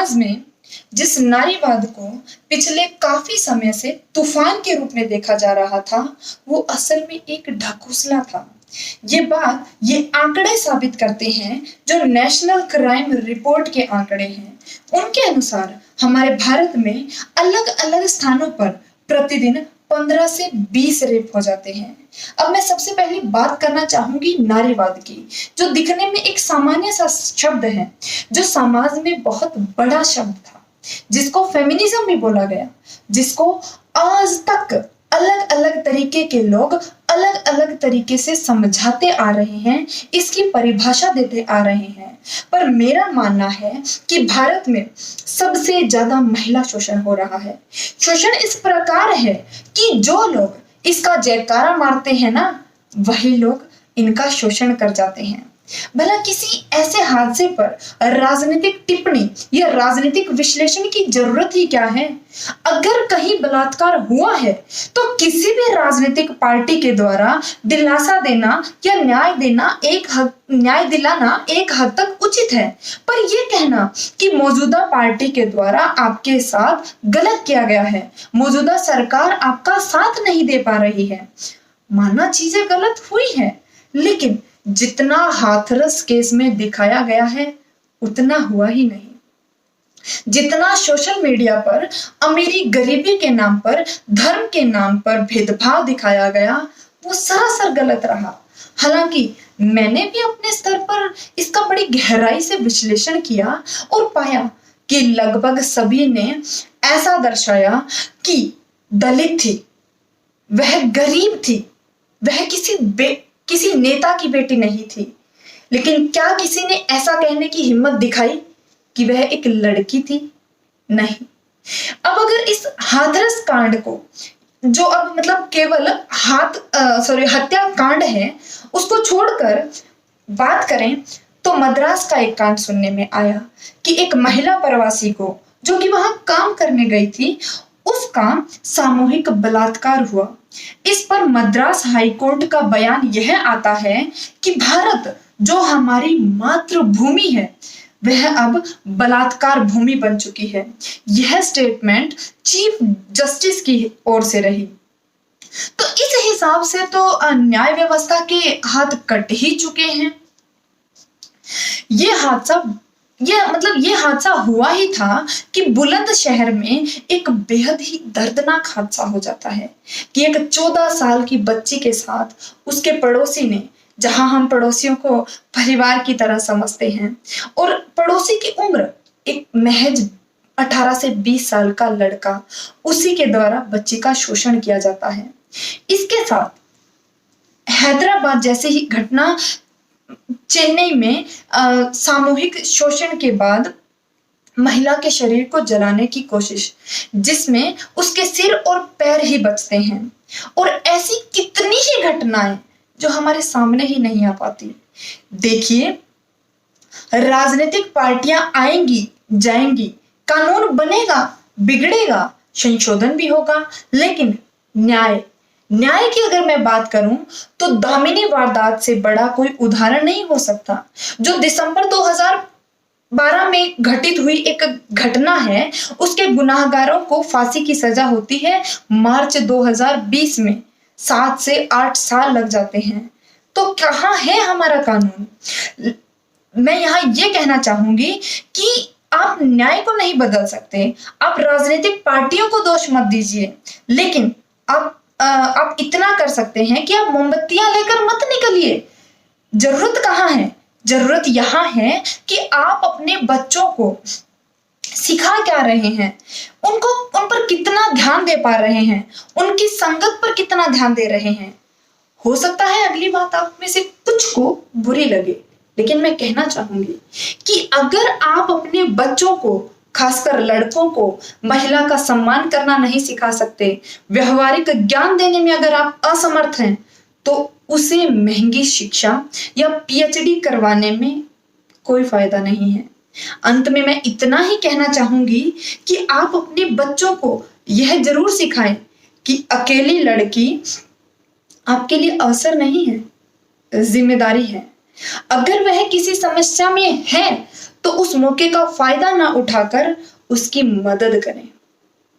समाज में जिस नारीवाद को पिछले काफी समय से तूफान के रूप में देखा जा रहा था, वो असल में एक ढकोसला था। ये आंकड़े साबित करते हैं, जो नेशनल क्राइम रिपोर्ट के आंकड़े हैं। उनके अनुसार हमारे भारत में अलग अलग स्थानों पर प्रतिदिन 15 से 20 रेप हो जाते हैं। अब मैं सबसे पहले बात करना चाहूंगी नारीवाद की, जो दिखने में एक सामान्य सा शब्द है, जो समाज में बहुत बड़ा शब्द था, जिसको फेमिनिज्म भी बोला गया, जिसको आज तक अलग अलग तरीके के लोग अलग अलग तरीके से समझाते आ रहे हैं, इसकी परिभाषा देते आ रहे हैं। पर मेरा मानना है कि भारत में सबसे ज्यादा महिला शोषण हो रहा है। शोषण इस प्रकार है कि जो लोग इसका जयकारा मारते हैं ना, वही लोग इनका शोषण कर जाते हैं। भला किसी ऐसे हादसे पर राजनीतिक टिप्पणी या राजनीतिक विश्लेषण की जरूरत ही क्या है? अगर कहीं बलात्कार हुआ है तो किसी भी राजनीतिक पार्टी के द्वारा दिलासा देना या न्याय दिलाना एक हद तक उचित है। पर यह कहना कि मौजूदा पार्टी के द्वारा आपके साथ गलत किया गया है, मौजूदा सरकार आपका साथ नहीं दे पा रही है, माना चीजें गलत हुई है, लेकिन जितना हाथरस केस में दिखाया गया है उतना हुआ ही नहीं। जितना सोशल मीडिया पर अमीरी गरीबी के नाम पर, धर्म के नाम पर भेदभाव दिखाया गया, वो सरासर गलत रहा। हालांकि मैंने भी अपने स्तर पर इसका बड़ी गहराई से विश्लेषण किया और पाया कि लगभग सभी ने ऐसा दर्शाया कि दलित थी, वह गरीब थी, वह किसी नेता की बेटी नहीं थी। लेकिन क्या किसी ने ऐसा कहने की हिम्मत दिखाई कि वह एक लड़की थी? नहीं। अब अगर इस हाथरस कांड को, जो अब मतलब केवल हत्या कांड है, उसको छोड़कर बात करें तो मद्रास का एक कांड सुनने में आया कि एक महिला प्रवासी को, जो कि वहां काम करने गई थी, उसका सामूहिक बलात्कार हुआ। इस पर मद्रास हाईकोर्ट का बयान यह आता है कि भारत, जो हमारी मातृभूमि है, वह अब बलात्कार भूमि बन चुकी है। यह स्टेटमेंट चीफ जस्टिस की ओर से रही। तो इस हिसाब से तो न्याय व्यवस्था के हाथ कट ही चुके हैं। ये हादसा हुआ ही था कि बुलंदशहर में एक बेहद ही दर्दनाक हादसा हो जाता है कि एक 14 साल की बच्ची के साथ उसके पड़ोसी ने, जहां हम पड़ोसियों को परिवार की तरह समझते हैं, और पड़ोसी की उम्र एक महज 18 से 20 साल का लड़का, उसी के द्वारा बच्ची का शोषण किया जाता है। इसके साथ हैदराबाद जैसे ही घटना, चेन्नई में सामूहिक शोषण के बाद महिला के शरीर को जलाने की कोशिश, जिसमें उसके सिर और पैर ही बचते हैं, और ऐसी कितनी ही घटनाएं जो हमारे सामने ही नहीं आ पाती। देखिए, राजनीतिक पार्टियां आएंगी जाएंगी, कानून बनेगा बिगड़ेगा, संशोधन भी होगा, लेकिन न्याय की अगर मैं बात करूं तो दामिनी वारदात से बड़ा कोई उदाहरण नहीं हो सकता। जो दिसंबर 2012 में घटित हुई एक घटना है, उसके गुनाहगारों को फांसी की सजा होती है। मार्च 2020 में 7 से 8 साल लग जाते हैं। तो कहाँ है हमारा कानून? मैं यहाँ ये कहना चाहूंगी कि आप न्याय को नहीं बदल सकते, आप राजनीतिक पार्टियों को दोष मत दीजिए, लेकिन आप इतना कर सकते हैं कि आप मोमबत्तियां लेकर मत निकलिए। जरूरत कहाँ है? जरूरत यहाँ है कि आप अपने बच्चों को सिखा क्या रहे हैं, उन पर कितना ध्यान दे पा रहे हैं, उनकी संगत पर कितना ध्यान दे रहे हैं। हो सकता है अगली बात आप में से कुछ को बुरी लगे, लेकिन मैं कहना चाहूंगी कि अगर आप अपने बच्चों को, खासकर लड़कों को, महिला का सम्मान करना नहीं सिखा सकते, व्यवहारिक ज्ञान देने में अगर आप असमर्थ हैं, तो उसे महंगी शिक्षा या पीएचडी करवाने में कोई फायदा नहीं है। अंत में मैं इतना ही कहना चाहूंगी कि आप अपने बच्चों को यह जरूर सिखाएं कि अकेली लड़की आपके लिए अवसर नहीं है, जिम्मेदारी है। अगर वह किसी समस्या में है तो उस मौके का फायदा ना उठाकर उसकी मदद करें।